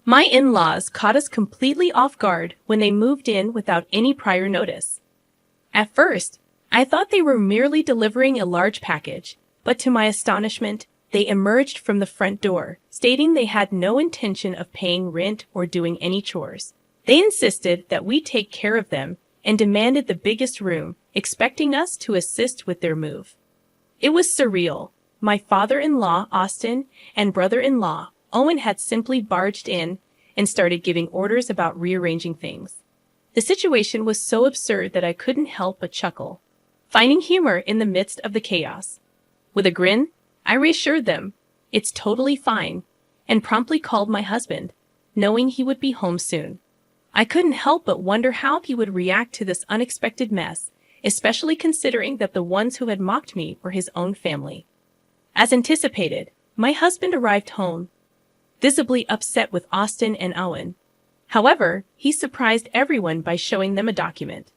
My in-laws caught us completely off guard when they moved in without any prior notice. At first, I thought they were merely delivering a large package, but to my astonishment, they emerged from the front door, stating they had no intention of paying rent or doing any chores. They insisted that we take care of them and demanded the biggest room, expecting us to assist with their move. It was surreal. My father-in-law, Austin, and brother-in-law, Owen, had simply barged in and started giving orders about rearranging things. The situation was so absurd that I couldn't help but chuckle, finding humor in the midst of the chaos. With a grin, I reassured them, "It's totally fine," and promptly called my husband, knowing he would be home soon. I couldn't help but wonder how he would react to this unexpected mess, especially considering that the ones who had mocked me were his own family. As anticipated, my husband arrived home, visibly upset with Austin and Owen. However, he surprised everyone by showing them a document.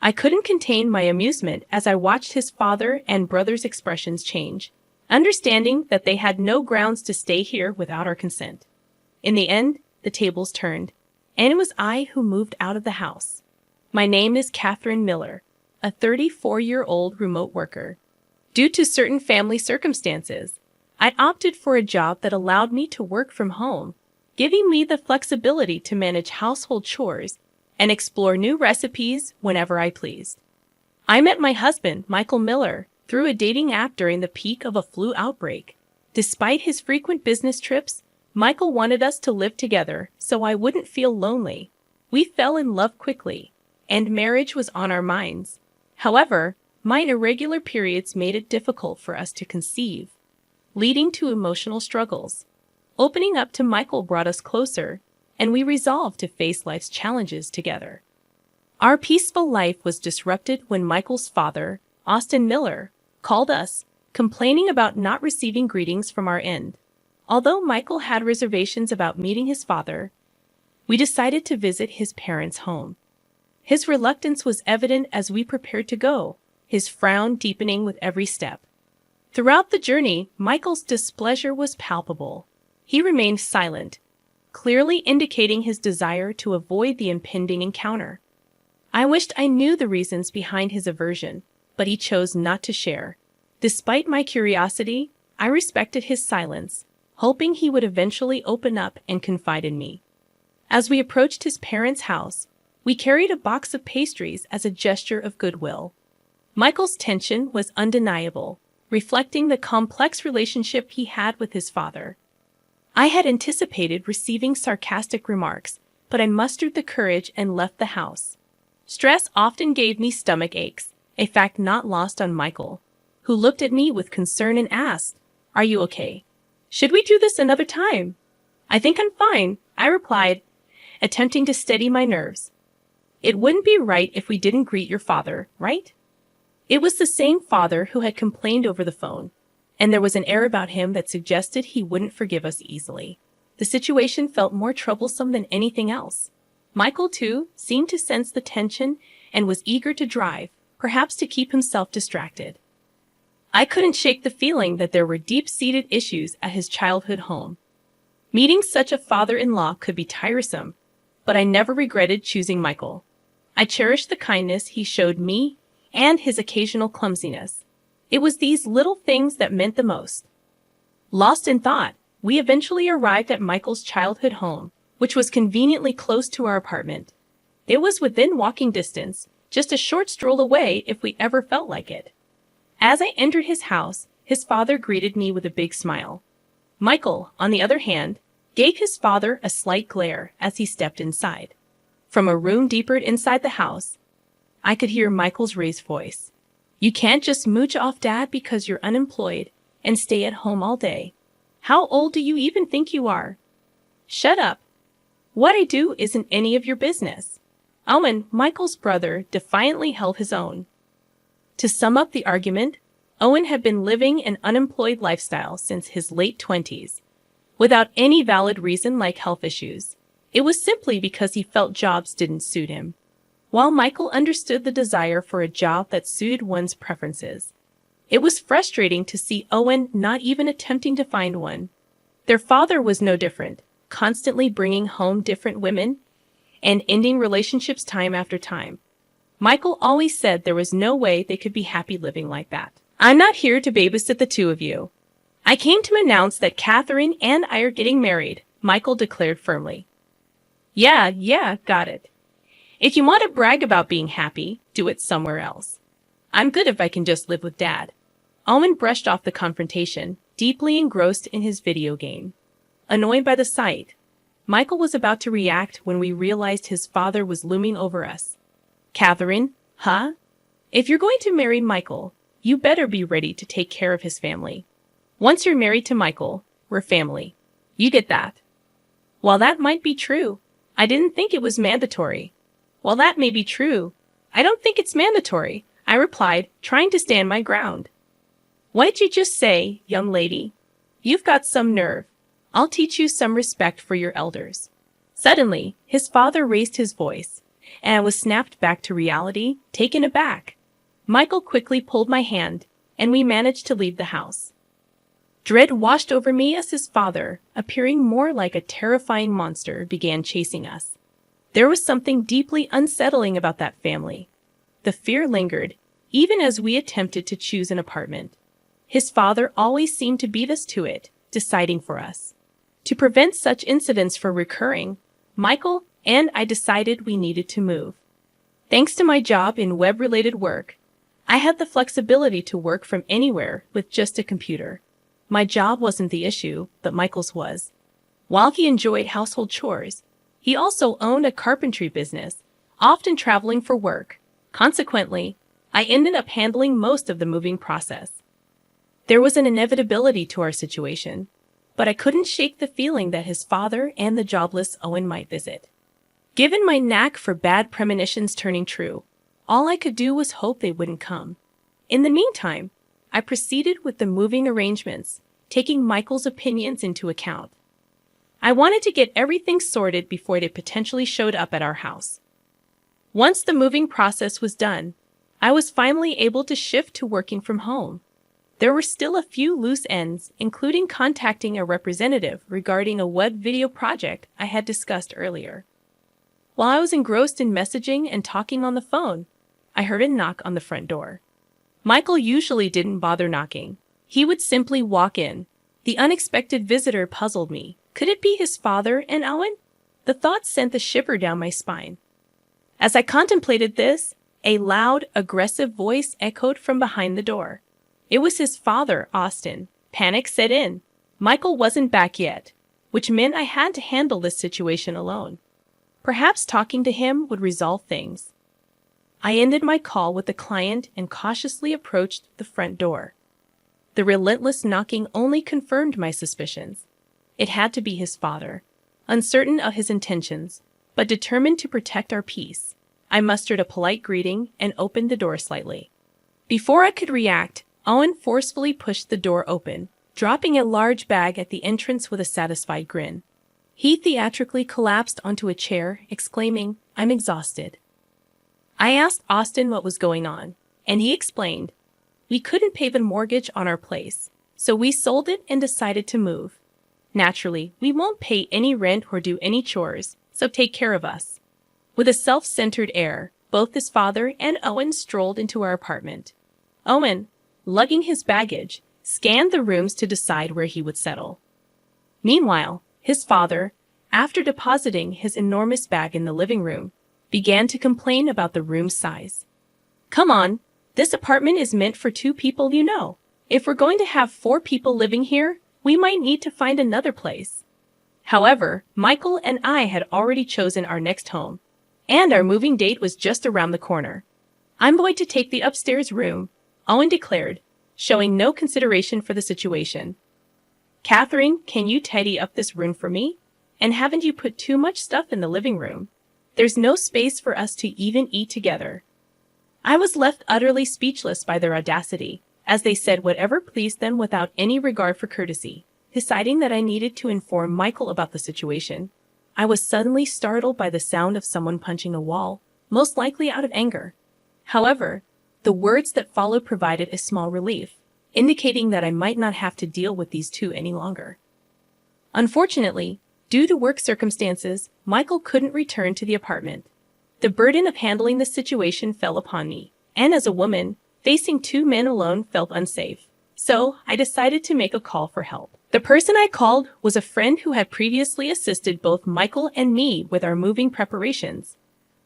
I couldn't contain my amusement as I watched his father and brother's expressions change, understanding that they had no grounds to stay here without our consent. In the end, the tables turned, and it was I who moved out of the house. My name is Catherine Miller, a 34-year-old remote worker. Due to certain family circumstances, I opted for a job that allowed me to work from home, giving me the flexibility to manage household chores and explore new recipes whenever I pleased. I met my husband, Michael Miller, through a dating app during the peak of a flu outbreak. Despite his frequent business trips, Michael wanted us to live together so I wouldn't feel lonely. We fell in love quickly, and marriage was on our minds. However, my irregular periods made it difficult for us to conceive, leading to emotional struggles. Opening up to Michael brought us closer, and we resolved to face life's challenges together. Our peaceful life was disrupted when Michael's father, Austin Miller, called us, complaining about not receiving greetings from our end. Although Michael had reservations about meeting his father, we decided to visit his parents' home. His reluctance was evident as we prepared to go, his frown deepening with every step. Throughout the journey, Michael's displeasure was palpable. He remained silent, clearly indicating his desire to avoid the impending encounter. I wished I knew the reasons behind his aversion, but he chose not to share. Despite my curiosity, I respected his silence, hoping he would eventually open up and confide in me. As we approached his parents' house, we carried a box of pastries as a gesture of goodwill. Michael's tension was undeniable, reflecting the complex relationship he had with his father. I had anticipated receiving sarcastic remarks, but I mustered the courage and left the house. Stress often gave me stomach aches, a fact not lost on Michael, who looked at me with concern and asked, "Are you okay? Should we do this another time?" "I think I'm fine," I replied, attempting to steady my nerves. "It wouldn't be right if we didn't greet your father, right?" It was the same father who had complained over the phone, and there was an air about him that suggested he wouldn't forgive us easily. The situation felt more troublesome than anything else. Michael, too, seemed to sense the tension and was eager to drive, perhaps to keep himself distracted. I couldn't shake the feeling that there were deep-seated issues at his childhood home. Meeting such a father-in-law could be tiresome, but I never regretted choosing Michael. I cherished the kindness he showed me and his occasional clumsiness. It was these little things that meant the most. Lost in thought, we eventually arrived at Michael's childhood home, which was conveniently close to our apartment. It was within walking distance, just a short stroll away if we ever felt like it. As I entered his house, his father greeted me with a big smile. Michael, on the other hand, gave his father a slight glare as he stepped inside. From a room deeper inside the house, I could hear Michael's raised voice. "You can't just mooch off Dad because you're unemployed and stay at home all day. How old do you even think you are?" "Shut up. What I do isn't any of your business." Owen, Michael's brother, defiantly held his own. To sum up the argument, Owen had been living an unemployed lifestyle since his late 20s, without any valid reason like health issues. It was simply because he felt jobs didn't suit him, while Michael understood the desire for a job that suited one's preferences. It was frustrating to see Owen not even attempting to find one. Their father was no different, constantly bringing home different women and ending relationships time after time. Michael always said there was no way they could be happy living like that. I'm not here to babysit the two of you. I came to announce that Catherine and I are getting married, Michael declared firmly. Yeah, got it. If you want to brag about being happy, do it somewhere else. I'm good if I can just live with Dad. Owen brushed off the confrontation, deeply engrossed in his video game. Annoyed by the sight, Michael was about to react when we realized his father was looming over us. Catherine, huh? If you're going to marry Michael, you better be ready to take care of his family. Once you're married to Michael, we're family. You get that? While that might be true, I didn't think it was mandatory. While that may be true, I don't think it's mandatory, I replied, trying to stand my ground. What did you just say, young lady? You've got some nerve. I'll teach you some respect for your elders. Suddenly, his father raised his voice, and I was snapped back to reality, taken aback. Michael quickly pulled my hand, and we managed to leave the house. Dread washed over me as his father, appearing more like a terrifying monster, began chasing us. There was something deeply unsettling about that family. The fear lingered, even as we attempted to choose an apartment. His father always seemed to beat us to it, deciding for us. To prevent such incidents from recurring, Michael and I decided we needed to move. Thanks to my job in web-related work, I had the flexibility to work from anywhere with just a computer. My job wasn't the issue, but Michael's was. While he enjoyed household chores, he also owned a carpentry business, often traveling for work. Consequently, I ended up handling most of the moving process. There was an inevitability to our situation, but I couldn't shake the feeling that his father and the jobless Owen might visit. Given my knack for bad premonitions turning true, all I could do was hope they wouldn't come. In the meantime, I proceeded with the moving arrangements, taking Michael's opinions into account. I wanted to get everything sorted before they potentially showed up at our house. Once the moving process was done, I was finally able to shift to working from home. There were still a few loose ends, including contacting a representative regarding a web video project I had discussed earlier. While I was engrossed in messaging and talking on the phone, I heard a knock on the front door. Michael usually didn't bother knocking. He would simply walk in. The unexpected visitor puzzled me. Could it be his father and Owen? The thought sent a shiver down my spine. As I contemplated this, a loud, aggressive voice echoed from behind the door. It was his father, Austin. Panic set in. Michael wasn't back yet, which meant I had to handle this situation alone. Perhaps talking to him would resolve things. I ended my call with the client and cautiously approached the front door. The relentless knocking only confirmed my suspicions. It had to be his father. Uncertain of his intentions, but determined to protect our peace, I mustered a polite greeting and opened the door slightly. Before I could react, Owen forcefully pushed the door open, dropping a large bag at the entrance with a satisfied grin. He theatrically collapsed onto a chair, exclaiming, "I'm exhausted." I asked Austin what was going on, and he explained, "We couldn't pay the mortgage on our place, so we sold it and decided to move. Naturally, we won't pay any rent or do any chores, so take care of us." With a self-centered air, both his father and Owen strolled into our apartment. Owen, lugging his baggage, scanned the rooms to decide where he would settle. Meanwhile, his father, after depositing his enormous bag in the living room, began to complain about the room size. "Come on, this apartment is meant for 2 people, you know. If we're going to have 4 people living here, we might need to find another place." However, Michael and I had already chosen our next home, and our moving date was just around the corner. "I'm going to take the upstairs room," Owen declared, showing no consideration for the situation. "Catherine, can you tidy up this room for me? And haven't you put too much stuff in the living room? There's no space for us to even eat together." I was left utterly speechless by their audacity, as they said whatever pleased them without any regard for courtesy. Deciding that I needed to inform Michael about the situation, I was suddenly startled by the sound of someone punching a wall, most likely out of anger. However, the words that followed provided a small relief, indicating that I might not have to deal with these two any longer. Unfortunately, Due to work circumstances, Michael couldn't return to the apartment. The burden of handling the situation fell upon me, and as a woman, facing two men alone felt unsafe. So, I decided to make a call for help. The person I called was a friend who had previously assisted both Michael and me with our moving preparations.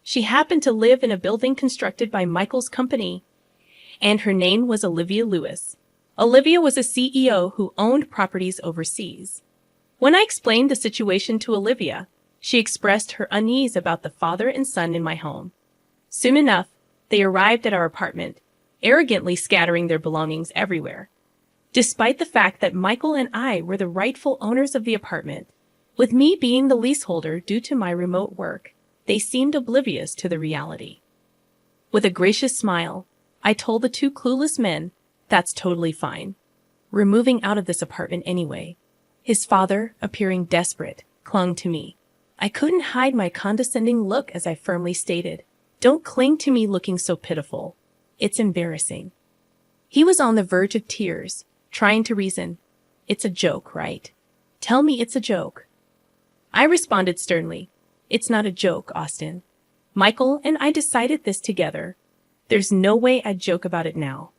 She happened to live in a building constructed by Michael's company, and her name was Olivia Lewis. Olivia was a CEO who owned properties overseas. When I explained the situation to Olivia, she expressed her unease about the father and son in my home. Soon enough, they arrived at our apartment, arrogantly scattering their belongings everywhere. Despite the fact that Michael and I were the rightful owners of the apartment, with me being the leaseholder due to my remote work, they seemed oblivious to the reality. With a gracious smile, I told the two clueless men, "That's totally fine. We're moving out of this apartment anyway." His father, appearing desperate, clung to me. I couldn't hide my condescending look as I firmly stated, "Don't cling to me looking so pitiful. It's embarrassing." He was on the verge of tears, trying to reason. "It's a joke, right? Tell me it's a joke." I responded sternly, "It's not a joke, Austin. Michael and I decided this together. There's no way I'd joke about it now."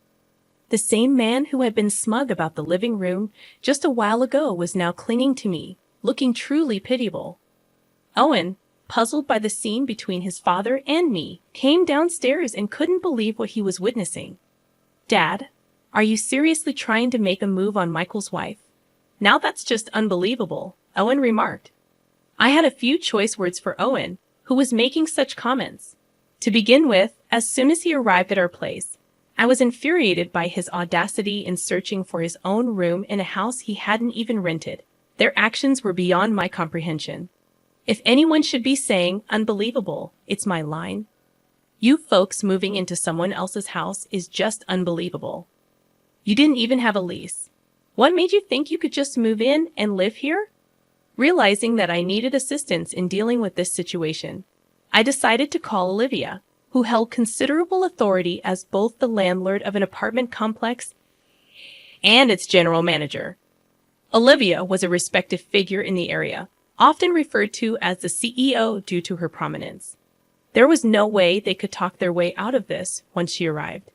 The same man who had been smug about the living room just a while ago was now clinging to me, looking truly pitiable. Owen, puzzled by the scene between his father and me, came downstairs and couldn't believe what he was witnessing. "Dad, are you seriously trying to make a move on Michael's wife? Now that's just unbelievable," Owen remarked. I had a few choice words for Owen, who was making such comments. To begin with, as soon as he arrived at our place, I was infuriated by his audacity in searching for his own room in a house he hadn't even rented. Their actions were beyond my comprehension. If anyone should be saying unbelievable, it's my line. You folks moving into someone else's house is just unbelievable. You didn't even have a lease. What made you think you could just move in and live here? Realizing that I needed assistance in dealing with this situation, I decided to call Olivia, who held considerable authority as both the landlord of an apartment complex and its general manager. Olivia was a respected figure in the area, often referred to as the CEO due to her prominence. There was no way they could talk their way out of this once she arrived.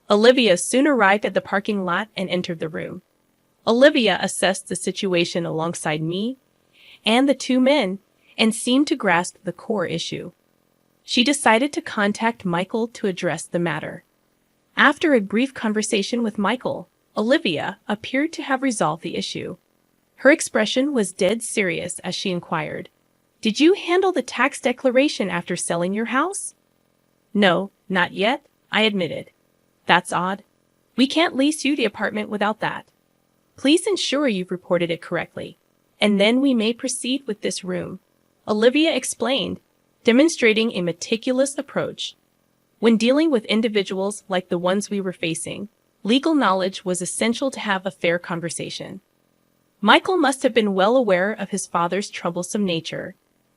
Olivia soon arrived at the parking lot and entered the room. Olivia assessed the situation alongside me and the two men and seemed to grasp the core issue. She decided to contact Michael to address the matter. After a brief conversation with Michael, Olivia appeared to have resolved the issue. Her expression was dead serious as she inquired, "Did you handle the tax declaration after selling your house?" "No, not yet," I admitted. "That's odd. We can't lease you the apartment without that. Please ensure you've reported it correctly, and then we may proceed with this room," Olivia explained, demonstrating a meticulous approach. When dealing with individuals like the ones we were facing, legal knowledge was essential to have a fair conversation. Michael must have been well aware of his father's troublesome nature.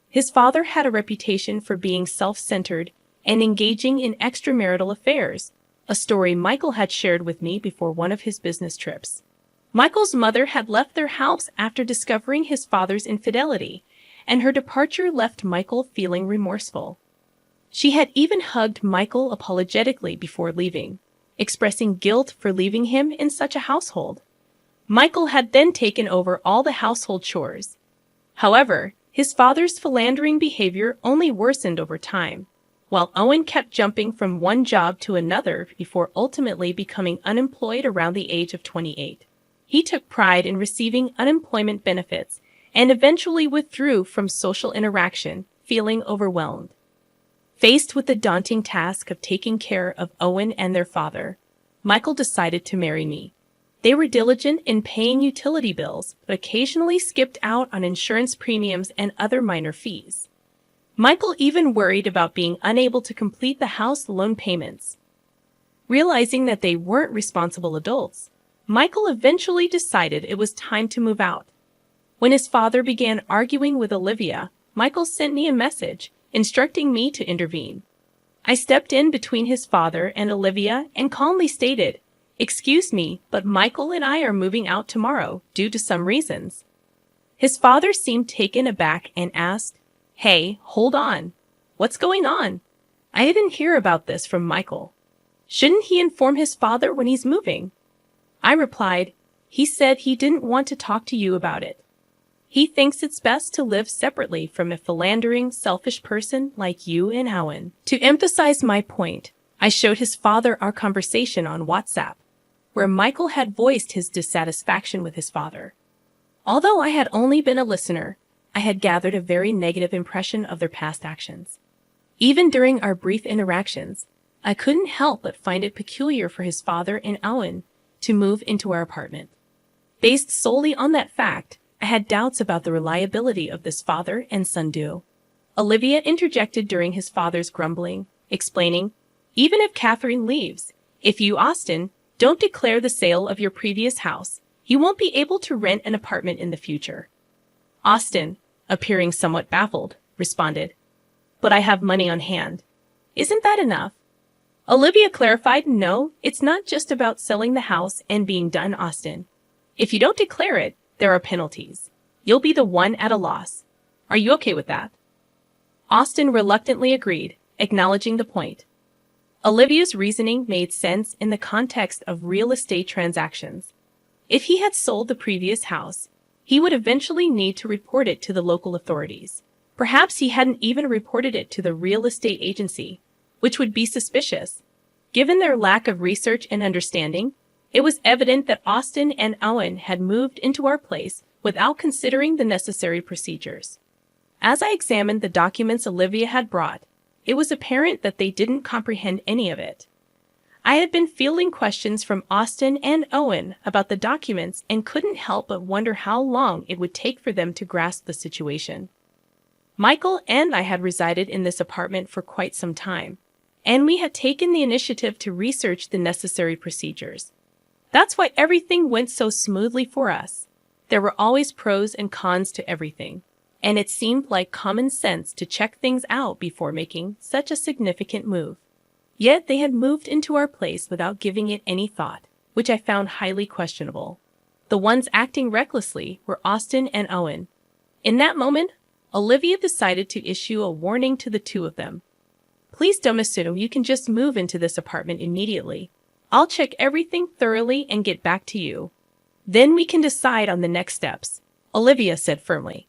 His father had a reputation for being self-centered and engaging in extramarital affairs, a story Michael had shared with me before one of his business trips. Michael's mother had left their house after discovering his father's infidelity, and her departure left Michael feeling remorseful. She had even hugged Michael apologetically before leaving, expressing guilt for leaving him in such a household. Michael had then taken over all the household chores. However, his father's philandering behavior only worsened over time, while Owen kept jumping from one job to another before ultimately becoming unemployed around the age of 28. He took pride in receiving unemployment benefits and eventually withdrew from social interaction, feeling overwhelmed. Faced with the daunting task of taking care of Owen and their father, Michael decided to marry me. They were diligent in paying utility bills, but occasionally skipped out on insurance premiums and other minor fees. Michael even worried about being unable to complete the house loan payments. Realizing that they weren't responsible adults, Michael eventually decided it was time to move out. When his father began arguing with Olivia, Michael sent me a message instructing me to intervene. I stepped in between his father and Olivia and calmly stated, "Excuse me, but Michael and I are moving out tomorrow due to some reasons." His father seemed taken aback and asked, "Hey, hold on. What's going on? I didn't hear about this from Michael. Shouldn't he inform his father when he's moving?" I replied, "He said he didn't want to talk to you about it. He thinks it's best to live separately from a philandering, selfish person like you and Owen." To emphasize my point, I showed his father our conversation on WhatsApp, where Michael had voiced his dissatisfaction with his father. Although I had only been a listener, I had gathered a very negative impression of their past actions. Even during our brief interactions, I couldn't help but find it peculiar for his father and Owen to move into our apartment. Based solely on that fact, I had doubts about the reliability of this father and son duo. Olivia interjected during his father's grumbling, explaining, "Even if Catherine leaves, if you, Austin, don't declare the sale of your previous house, you won't be able to rent an apartment in the future." Austin, appearing somewhat baffled, responded, "But I have money on hand. Isn't that enough?" Olivia clarified, "No, it's not just about selling the house and being done, Austin. If you don't declare it, there are penalties. You'll be the one at a loss. Are you okay with that?" Austin reluctantly agreed, acknowledging the point. Olivia's reasoning made sense in the context of real estate transactions. If he had sold the previous house, he would eventually need to report it to the local authorities. Perhaps he hadn't even reported it to the real estate agency, which would be suspicious. Given their lack of research and understanding, it was evident that Austin and Owen had moved into our place without considering the necessary procedures. As I examined the documents Olivia had brought, it was apparent that they didn't comprehend any of it. I had been fielding questions from Austin and Owen about the documents and couldn't help but wonder how long it would take for them to grasp the situation. Michael and I had resided in this apartment for quite some time, and we had taken the initiative to research the necessary procedures. That's why everything went so smoothly for us. There were always pros and cons to everything, and it seemed like common sense to check things out before making such a significant move. Yet they had moved into our place without giving it any thought, which I found highly questionable. The ones acting recklessly were Austin and Owen. In that moment, Olivia decided to issue a warning to the two of them. "Please don't assume you can just move into this apartment immediately. I'll check everything thoroughly and get back to you. Then we can decide on the next steps," Olivia said firmly.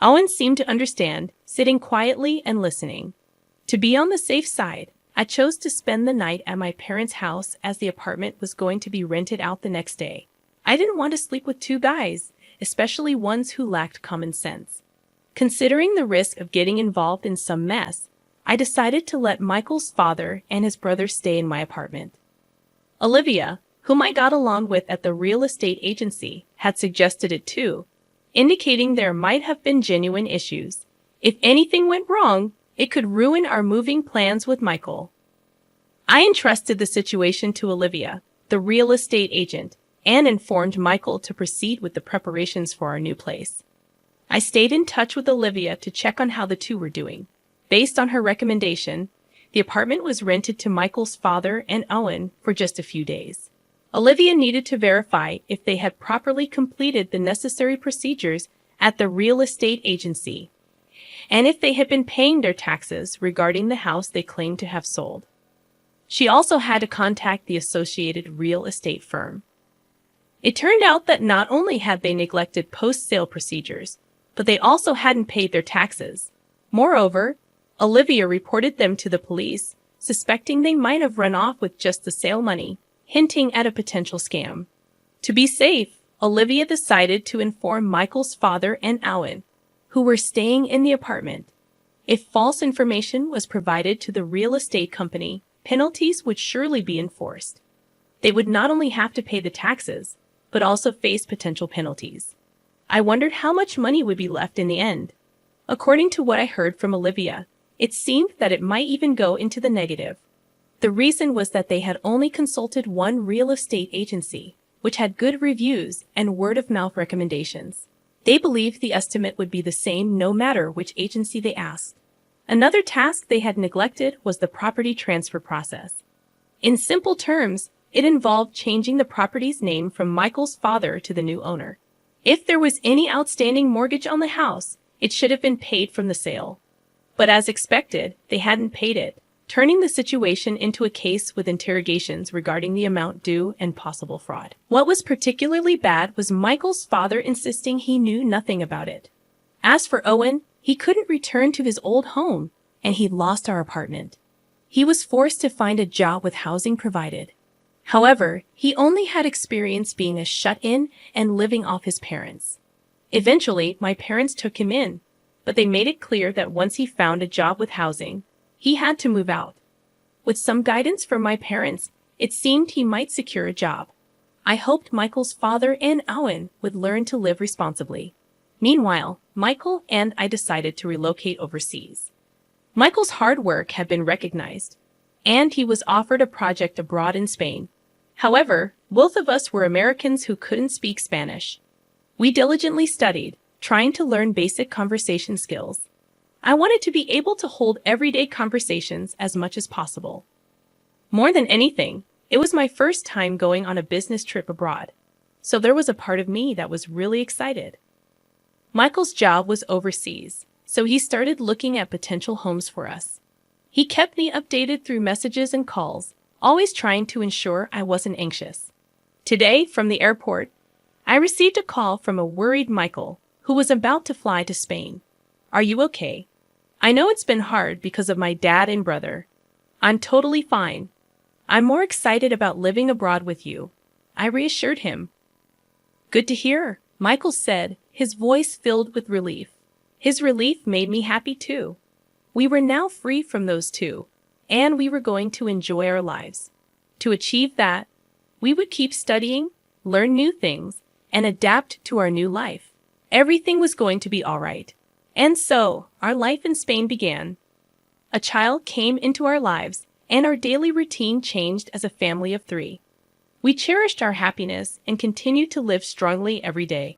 Owen seemed to understand, sitting quietly and listening. To be on the safe side, I chose to spend the night at my parents' house as the apartment was going to be rented out the next day. I didn't want to sleep with two guys, especially ones who lacked common sense. Considering the risk of getting involved in some mess, I decided to let Michael's father and his brother stay in my apartment. Olivia, whom I got along with at the real estate agency, had suggested it too, indicating there might have been genuine issues. If anything went wrong, it could ruin our moving plans with Michael. I entrusted the situation to Olivia, the real estate agent, and informed Michael to proceed with the preparations for our new place. I stayed in touch with Olivia to check on how the two were doing. Based on her recommendation, the apartment was rented to Michael's father and Owen for just a few days. Olivia needed to verify if they had properly completed the necessary procedures at the real estate agency, and if they had been paying their taxes regarding the house they claimed to have sold. She also had to contact the associated real estate firm. It turned out that not only had they neglected post-sale procedures, but they also hadn't paid their taxes. Moreover, Olivia reported them to the police, suspecting they might have run off with just the sale money, hinting at a potential scam. To be safe, Olivia decided to inform Michael's father and Owen, who were staying in the apartment. If false information was provided to the real estate company, penalties would surely be enforced. They would not only have to pay the taxes, but also face potential penalties. I wondered how much money would be left in the end. According to what I heard from Olivia, it seemed that it might even go into the negative. The reason was that they had only consulted one real estate agency, which had good reviews and word-of-mouth recommendations. They believed the estimate would be the same no matter which agency they asked. Another task they had neglected was the property transfer process. In simple terms, it involved changing the property's name from Michael's father to the new owner. If there was any outstanding mortgage on the house, it should have been paid from the sale. But as expected, they hadn't paid it, turning the situation into a case with interrogations regarding the amount due and possible fraud. What was particularly bad was Michael's father insisting he knew nothing about it. As for Owen, he couldn't return to his old home, and he lost our apartment. He was forced to find a job with housing provided. However, he only had experience being a shut-in and living off his parents. Eventually, my parents took him in, but they made it clear that once he found a job with housing, he had to move out. With some guidance from my parents, it seemed he might secure a job. I hoped Michael's father and Owen would learn to live responsibly. Meanwhile, Michael and I decided to relocate overseas. Michael's hard work had been recognized, and he was offered a project abroad in Spain. However, both of us were Americans who couldn't speak Spanish. We diligently studied, trying to learn basic conversation skills. I wanted to be able to hold everyday conversations as much as possible. More than anything, it was my first time going on a business trip abroad, so there was a part of me that was really excited. Michael's job was overseas, so he started looking at potential homes for us. He kept me updated through messages and calls, always trying to ensure I wasn't anxious. Today, from the airport, I received a call from a worried Michael who was about to fly to Spain. "Are you okay? I know it's been hard because of my dad and brother. I'm totally fine. I'm more excited about living abroad with you," I reassured him. "Good to hear," Michael said, his voice filled with relief. His relief made me happy too. We were now free from those two, and we were going to enjoy our lives. To achieve that, we would keep studying, learn new things, and adapt to our new life. Everything was going to be all right. And so, our life in Spain began. A child came into our lives, and our daily routine changed as a family of 3. We cherished our happiness and continued to live strongly every day.